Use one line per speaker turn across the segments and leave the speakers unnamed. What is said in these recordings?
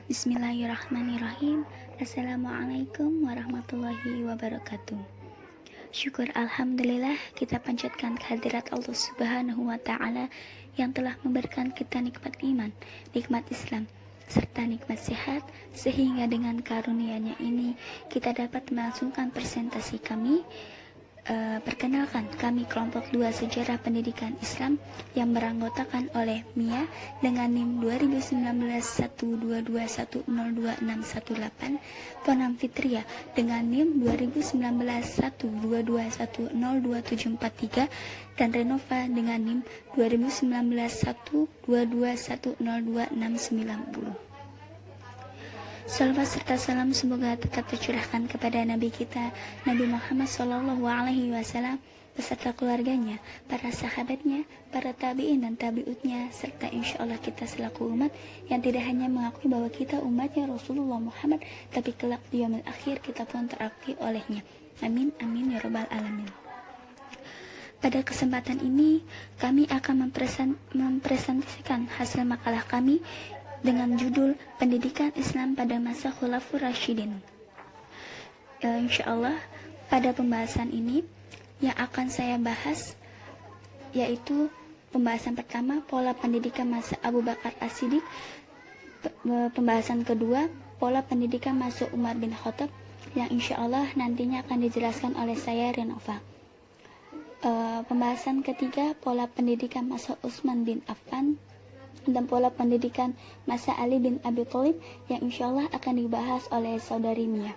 Bismillahirrahmanirrahim. Assalamualaikum warahmatullahi wabarakatuh. Syukur alhamdulillah kita panjatkan kehadirat Allah Subhanahu wa taala yang telah memberikan kita nikmat iman, nikmat Islam, serta nikmat sehat, sehingga dengan karunia-Nya ini kita dapat melangsungkan presentasi kami. Perkenalkan, kami kelompok 2 Sejarah Pendidikan Islam yang beranggotakan oleh Mia dengan NIM 2019 122102618, Ponam Fitria dengan NIM 2019 122102743, dan Renova dengan NIM 2019 122102690. Salawat serta salam semoga tetap tercurahkan kepada Nabi kita, Nabi Muhammad SAW, beserta keluarganya, para sahabatnya, para tabi'in dan tabi'utnya, serta insya Allah kita selaku umat yang tidak hanya mengakui bahwa kita umatnya Rasulullah Muhammad, tapi kelak di yaumil akhir kita pun terakui olehnya. Amin, amin ya rabbal alamin. Pada kesempatan ini, kami akan mempresentasikan hasil makalah kami dengan judul Pendidikan Islam pada Masa Khulafaur Rasyidin. Insyaallah pada pembahasan ini yang akan saya bahas yaitu pembahasan pertama, pola pendidikan masa Abu Bakar As-Siddiq. Pembahasan kedua, pola pendidikan masa Umar bin Khattab, yang insyaallah nantinya akan dijelaskan oleh saya, Renova. Pembahasan ketiga, pola pendidikan masa Utsman bin Affan, dan pola pendidikan masa Ali bin Abi Thalib yang insyaallah akan dibahas oleh saudari Mia.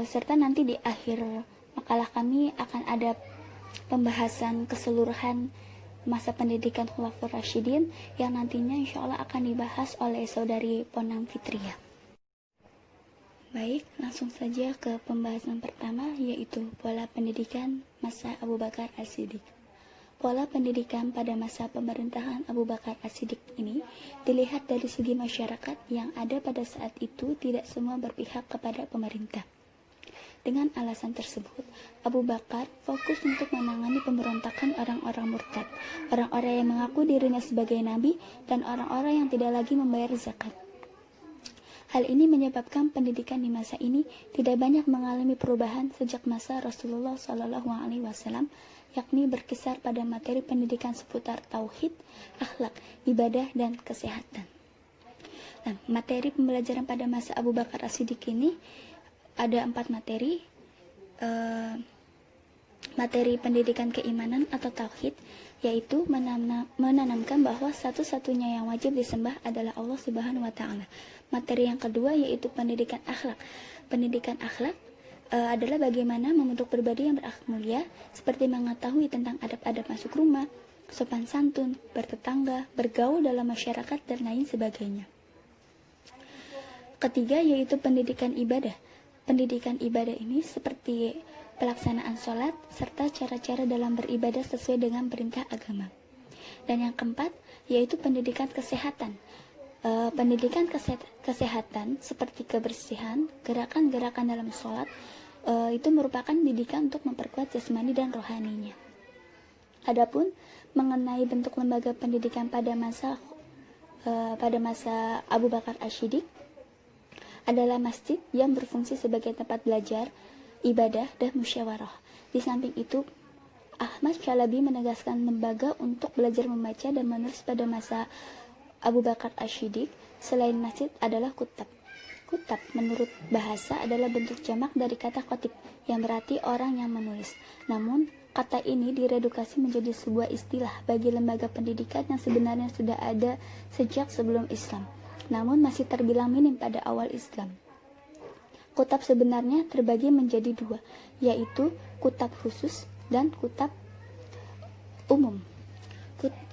Serta nanti di akhir makalah kami akan ada pembahasan keseluruhan masa pendidikan Khulafaur Rasyidin yang nantinya insyaallah akan dibahas oleh saudari Ponam Fitria. Baik, langsung saja ke pembahasan pertama, yaitu pola pendidikan masa Abu Bakar As-Siddiq. Pola pendidikan pada masa pemerintahan Abu Bakar As-Siddiq ini dilihat dari segi masyarakat yang ada pada saat itu tidak semua berpihak kepada pemerintah. Dengan alasan tersebut, Abu Bakar fokus untuk menangani pemberontakan orang-orang murtad, orang-orang yang mengaku dirinya sebagai nabi, dan orang-orang yang tidak lagi membayar zakat. Hal ini menyebabkan pendidikan di masa ini tidak banyak mengalami perubahan sejak masa Rasulullah SAW, yakni berkisar pada materi pendidikan seputar tauhid, akhlak, ibadah, dan kesehatan. Nah, materi pembelajaran pada masa Abu Bakar As-Siddiq ini ada 4 materi. Materi pendidikan keimanan atau tauhid, yaitu menanamkan bahwa satu-satunya yang wajib disembah adalah Allah Subhanahu wa taala. Materi yang kedua yaitu pendidikan akhlak. Pendidikan akhlak adalah bagaimana membentuk pribadi yang berakhlak mulia, seperti mengetahui tentang adab-adab masuk rumah, sopan santun, bertetangga, bergaul dalam masyarakat, dan lain sebagainya. Ketiga yaitu pendidikan ibadah. Pendidikan ibadah ini seperti pelaksanaan sholat, serta cara-cara dalam beribadah sesuai dengan perintah agama. Dan yang keempat yaitu pendidikan kesehatan. Pendidikan kesehatan seperti kebersihan, gerakan-gerakan dalam sholat, itu merupakan didikan untuk memperkuat jasmani dan rohaninya. Adapun mengenai bentuk lembaga pendidikan pada masa Abu Bakar As-Siddiq adalah masjid yang berfungsi sebagai tempat belajar, ibadah, dan musyawarah. Di samping itu, Ahmad Syalabi menegaskan lembaga untuk belajar membaca dan menulis pada masa Abu Bakar As-Siddiq selain masjid adalah kutab. Kutab menurut bahasa adalah bentuk jamak dari kata khatib yang berarti orang yang menulis. Namun, kata ini diredukasi menjadi sebuah istilah bagi lembaga pendidikan yang sebenarnya sudah ada sejak sebelum Islam, namun masih terbilang minim pada awal Islam. Kutab sebenarnya terbagi menjadi 2, yaitu kutab khusus dan kutab umum.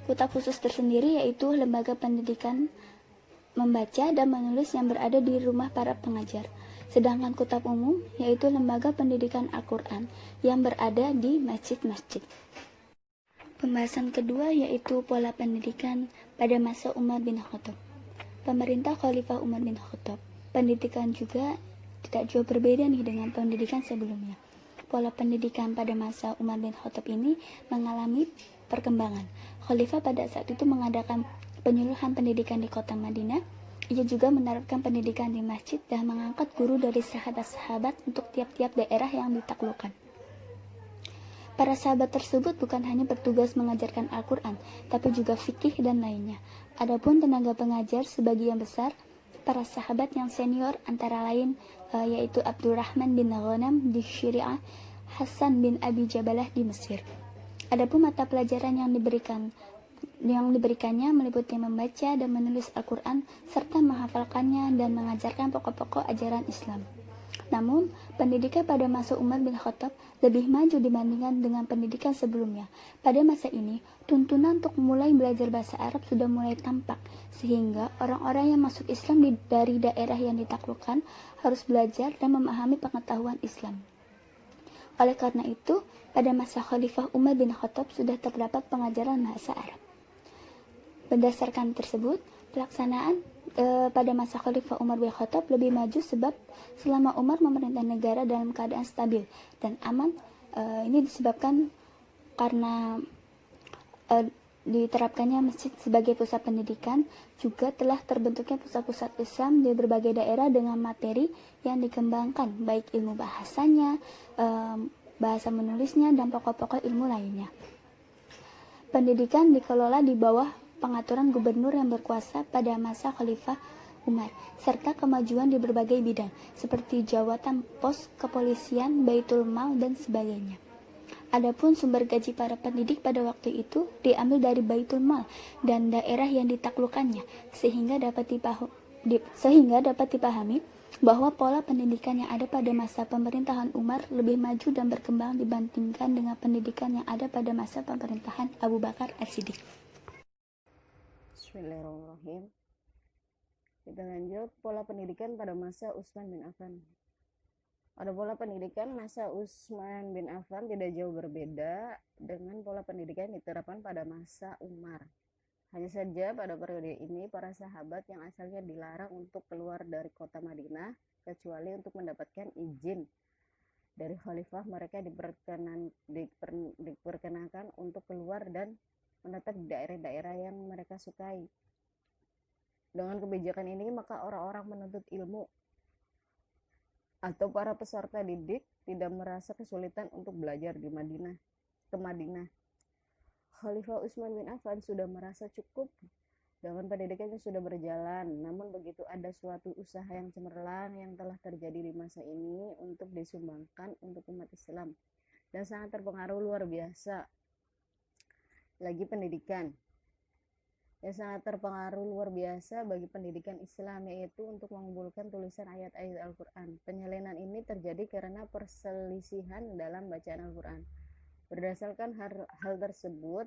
Kutab khusus tersendiri yaitu lembaga pendidikan membaca dan menulis yang berada di rumah para pengajar. Sedangkan kutab umum yaitu lembaga pendidikan Al-Quran yang berada di masjid-masjid. Pembahasan kedua yaitu pola pendidikan pada masa Umar bin Khattab. Pemerintah Khalifah Umar bin Khattab, pendidikan juga tidak jauh berbeda nih dengan pendidikan sebelumnya. Pola pendidikan pada masa Umar bin Khattab ini mengalami perkembangan. Khalifah pada saat itu mengadakan penyuluhan pendidikan di kota Madinah Ia juga menerapkan pendidikan di masjid dan mengangkat guru dari sahabat-sahabat untuk tiap-tiap daerah yang ditaklukkan. Para sahabat tersebut bukan hanya bertugas mengajarkan Al-Quran, tapi juga fikih dan lainnya. Adapun tenaga pengajar sebagian besar para sahabat yang senior antara lain yaitu Abdurrahman bin Ghanam di Syria, Hasan bin Abi Jabalah di Mesir. Adapun mata pelajaran yang diberikannya meliputi membaca dan menulis Al-Quran serta menghafalkannya dan mengajarkan pokok-pokok ajaran Islam. Namun, pendidikan pada masa Umar bin Khattab lebih maju dibandingkan dengan pendidikan sebelumnya. Pada masa ini, tuntunan untuk mulai belajar bahasa Arab sudah mulai tampak, sehingga orang-orang yang masuk Islam dari daerah yang ditaklukkan harus belajar dan memahami pengetahuan Islam. Oleh karena itu, pada masa Khalifah Umar bin Khattab sudah terdapat pengajaran bahasa Arab. Berdasarkan tersebut, pelaksanaan pada masa Khalifah Umar bin Khattab lebih maju sebab selama Umar memerintah negara dalam keadaan stabil dan aman. Ini disebabkan karena diterapkannya masjid sebagai pusat pendidikan, juga telah terbentuknya pusat-pusat Islam di berbagai daerah dengan materi yang dikembangkan, baik ilmu bahasanya, bahasa menulisnya, dan pokok-pokok ilmu lainnya. Pendidikan dikelola di bawah pengaturan gubernur yang berkuasa pada masa Khalifah Umar, serta kemajuan di berbagai bidang, seperti jawatan pos, kepolisian, baitul mal, dan sebagainya. Adapun sumber gaji para pendidik pada waktu itu diambil dari baitul mal dan daerah yang ditaklukkannya, sehingga dapat dipahami bahwa pola pendidikan yang ada pada masa pemerintahan Umar lebih maju dan berkembang dibandingkan dengan pendidikan yang ada pada masa pemerintahan Abu Bakar As-Siddiq.
Bismillahirrahmanirrahim. Kita lanjut pola pendidikan pada masa Utsman bin Affan. Pada pola pendidikan masa Utsman bin Affan tidak jauh berbeda dengan pola pendidikan yang diterapkan pada masa Umar. Hanya saja pada periode ini para sahabat yang asalnya dilarang untuk keluar dari kota Madinah kecuali untuk mendapatkan izin dari khalifah, mereka diperkenakan untuk keluar dan menetap di daerah-daerah yang mereka sukai. Dengan kebijakan ini, maka orang-orang menuntut ilmu atau para peserta didik tidak merasa kesulitan untuk belajar ke Madinah. Khalifah Utsman bin Affan sudah merasa cukup dengan pendidikan yang sudah berjalan. Namun begitu ada suatu usaha yang cemerlang yang telah terjadi di masa ini untuk disumbangkan untuk umat Islam dan sangat terpengaruh luar biasa lagi pendidikan yang sangat terpengaruh luar biasa bagi pendidikan Islam, yaitu untuk mengumpulkan tulisan ayat-ayat Al-Quran. Penyelenan ini terjadi karena perselisihan dalam bacaan Al-Quran. Berdasarkan hal tersebut,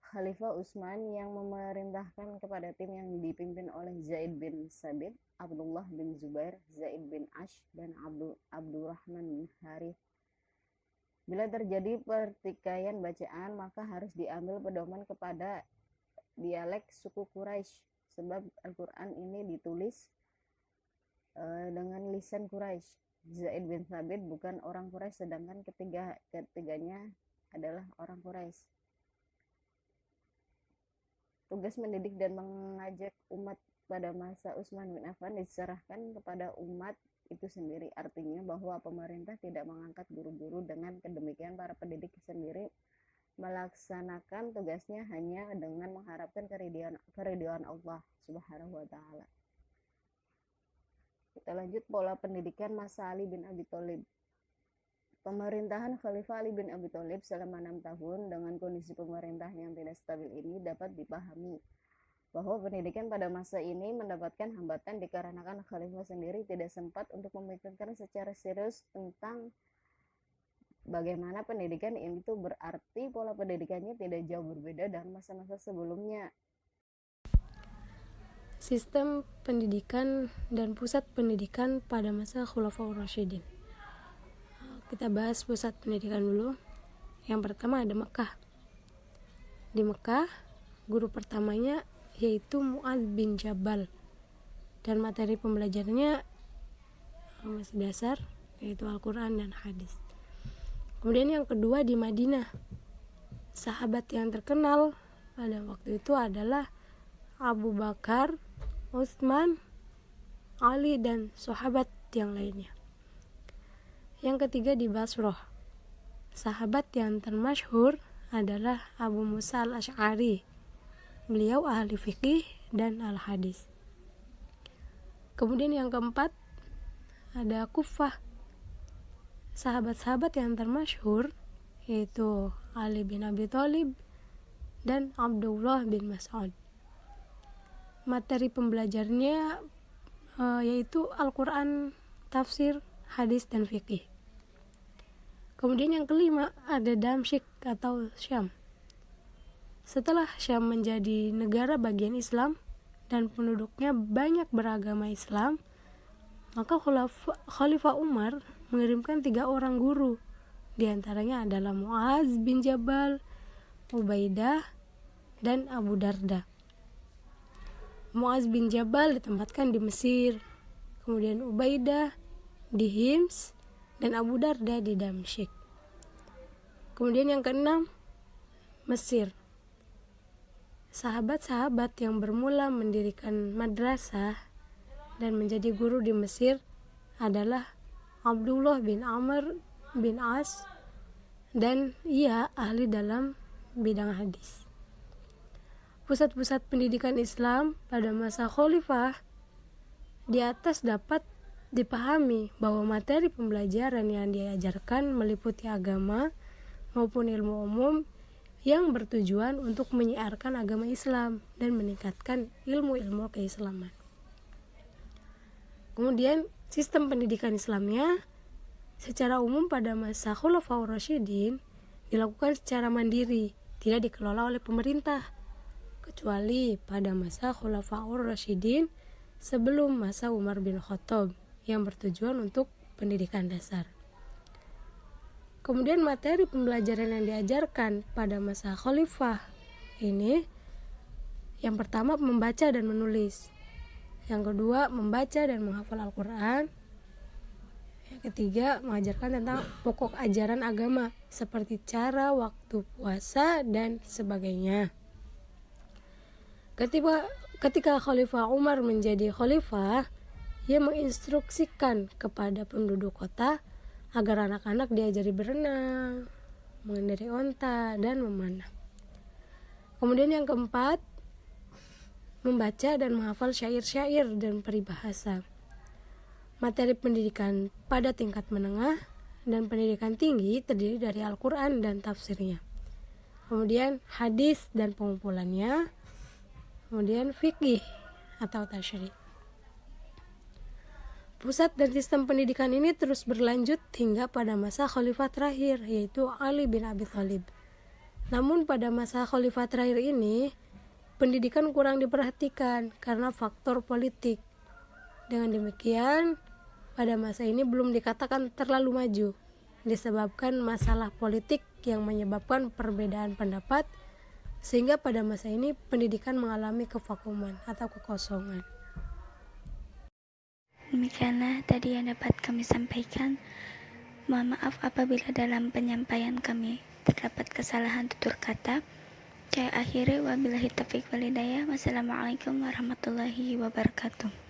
Khalifah Utsman yang memerintahkan kepada tim yang dipimpin oleh Zaid bin Sabit, Abdullah bin Zubair, Zaid bin Ash, dan Abdurrahman bin Harith. Bila terjadi pertikaian bacaan, maka harus diambil pedoman kepada dialek suku Quraisy, sebab Al-Quran ini ditulis dengan lisan Quraisy. Zaid bin Thabit bukan orang Quraisy, sedangkan ketiganya adalah orang Quraisy. Tugas mendidik dan mengajak umat pada masa Utsman bin Affan diserahkan kepada umat itu sendiri. Artinya bahwa pemerintah tidak mengangkat guru-guru, dengan kedemikian para pendidik sendiri melaksanakan tugasnya hanya dengan mengharapkan keridhaan Allah Subhanahu wa taala. Kita lanjut pola pendidikan masa Ali bin Abi Thalib. Pemerintahan Khalifah Ali bin Abi Thalib selama 6 tahun dengan kondisi pemerintah yang tidak stabil ini dapat dipahami bahwa pendidikan pada masa ini mendapatkan hambatan dikarenakan Khalifah sendiri tidak sempat untuk memikirkan secara serius tentang bagaimana pendidikan itu, berarti pola pendidikannya tidak jauh berbeda dengan masa-masa sebelumnya.
Sistem pendidikan dan pusat pendidikan pada masa Khulafaur Rasyidin. Kita bahas pusat pendidikan dulu. Yang pertama ada Mekah. Di Mekah, guru pertamanya yaitu Mu'adz bin Jabal, dan materi pembelajarannya masih dasar, yaitu Al-Quran dan hadis. Kemudian yang kedua di Madinah, sahabat yang terkenal pada waktu itu adalah Abu Bakar, Utsman, Ali, dan sahabat yang lainnya. Yang ketiga di Basrah, sahabat yang termasyhur adalah Abu Musa al-Asy'ari. Beliau ahli fikih dan al-hadis. Kemudian yang keempat ada Kufah, sahabat-sahabat yang termasyhur yaitu Ali bin Abi Thalib dan Abdullah bin Mas'ud. Materi pembelajarnya yaitu Al-Quran, tafsir, hadis, dan fikih. Kemudian yang kelima ada Damsyik atau Syam. Setelah Syam menjadi negara bagian Islam dan penduduknya banyak beragama Islam, maka Khalifah Umar mengirimkan 3 orang guru. Di antaranya adalah Muaz bin Jabal, Ubaidah, dan Abu Darda. Muaz bin Jabal ditempatkan di Mesir, kemudian Ubaidah di Hims, dan Abu Darda di Damsyik. Kemudian yang keenam, Mesir. Sahabat-sahabat yang bermula mendirikan madrasah dan menjadi guru di Mesir adalah Abdullah bin Amr bin As, dan ia ahli dalam bidang hadis. Pusat-pusat pendidikan Islam pada masa Khalifah di atas dapat dipahami bahwa materi pembelajaran yang diajarkan meliputi agama maupun ilmu umum yang bertujuan untuk menyiarkan agama Islam dan meningkatkan ilmu-ilmu keislaman. Kemudian sistem pendidikan Islamnya secara umum pada masa Khulafaur Rasyidin dilakukan secara mandiri, tidak dikelola oleh pemerintah, kecuali pada masa Khulafaur Rasyidin sebelum masa Umar bin Khattab yang bertujuan untuk pendidikan dasar. Kemudian materi pembelajaran yang diajarkan pada masa khalifah ini, yang pertama membaca dan menulis, yang kedua membaca dan menghafal Al-Quran, yang ketiga mengajarkan tentang pokok ajaran agama seperti cara, waktu puasa, dan sebagainya. Ketika Khalifah Umar menjadi khalifah, ia menginstruksikan kepada penduduk kota agar anak-anak diajari berenang, mengendarai onta, dan memanah. Kemudian yang keempat, membaca dan menghafal syair-syair dan peribahasa. Materi pendidikan pada tingkat menengah dan pendidikan tinggi terdiri dari Al-Quran dan tafsirnya. Kemudian hadis dan pengumpulannya. Kemudian fikih atau tasyri'. Pusat dan sistem pendidikan ini terus berlanjut hingga pada masa khalifah terakhir, yaitu Ali bin Abi Thalib. Namun pada masa khalifah terakhir ini, pendidikan kurang diperhatikan karena faktor politik. Dengan demikian, pada masa ini belum dikatakan terlalu maju, disebabkan masalah politik yang menyebabkan perbedaan pendapat, sehingga pada masa ini pendidikan mengalami kevakuman atau kekosongan.
Demikianlah tadi yang dapat kami sampaikan. Mohon maaf apabila dalam penyampaian kami terdapat kesalahan tutur kata. Saya akhiri, wabillahi taufiq wal hidayah. Wassalamualaikum warahmatullahi wabarakatuh.